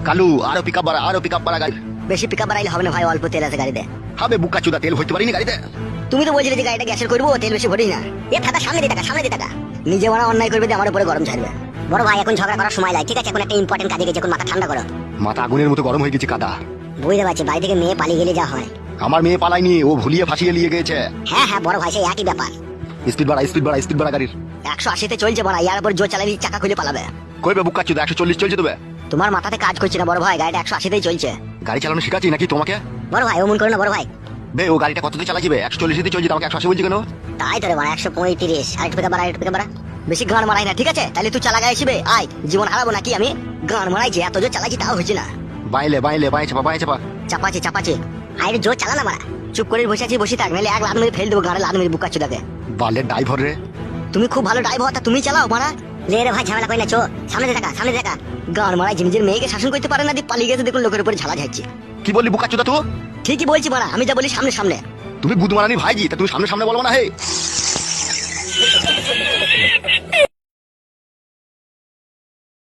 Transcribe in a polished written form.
কালু আরো পিকআপ বাড়া গাড়ি। বেশি পিকআপ বাড়াইলে হবে না ভাই, অল্প তেল আছে গাড়িতে। হবে বুকা চুদা, তেল ভরতে পারিনি গাড়িতে। তুমি তো বলছিলে যে গাড়িটা গ্যাসের করবো, তেল বেশি ভরি না। এ ফাটা সামনে দিয়ে টাকা নিজে মারা অন্যায় করবে দিয়ে আমার উপরে গরম ছাড়বে। বড় ভাই এখন ঝগড়া করার সময় নাই, ঠিক আছে? এখন একটা ইম্পর্টেন্ট কাজে গেছে, এখন মাথা ঠান্ডা করো। মাথা আগুনের মতো গরম হয়ে গেছে কাদা। বুঝতে পারছি, বাড়ি থেকে মেয়ে পালিয়ে গেলে যা হয়। আমার মেয়ে পালাইনি, ও ভুলিয়ে ফাঁসিয়ে নিয়ে গেছে। হ্যাঁ বড় ভাই, সেই একই ব্যাপার। স্পিড বাড়া গাড়ির। 180-তে চলছে বড়, ইয়ার উপর জোর চালাবি চাকা খুলে পালাবে। কইবে বুকা চুদা 140 চলছে তবে। তোমার মাথাতে কাজ করছে না বড় ভাই, গাড়িটা 180-তেই চলছে। গাড়ি চালানো শিখাচ্ছি নাকি তোমাকে? বড় ভাই অমন করো না বড় ভাই। বে ও গাড়িটা কততে চালাছিবে? 140-তে চলছে, আমাকে 180 বলছি কেন? তাই তো রে বড়, 135। আরেকটু পিকআপ বাড়া। বেশি গান মারাই না, ঠিক আছে? তাহলে তুই চালা গাড়ি শিবে আয়, জীবন হারাবো নাকি আমি? গান মারাইছি, এত জোর চালাইছি তাও হয়েছে না। বাইলে বাই চাপা। চাপাচ্ছে। আরে জোর চালা না মারা, চুপ করে বসে থাক, নাহলে এক লাত মেরে ফেল দেবো গাড়ি, লাত মেরে বুকা চুদাকে। বালের ড্রাইভার রে। তুমি খুব ভালো ড্রাইভার, তা তুমি চালাও মারা। লে রে ভাই, ঝামেলা করি না, চো সামনে দেখা। গান মারাই নিজের মেয়েকে শাসন করতে পারে না, দিয়ে পালিয়ে গেছে, দেখুন লোকের উপরে ঝালা যাচ্ছে। কি বললি বুকা চুদা তুই? ঠিকই বলছি মারা, আমি যা বলি সামনে। তুমি বুধমারানি ভাইজি, তা তুমি সামনে বলবো না হে।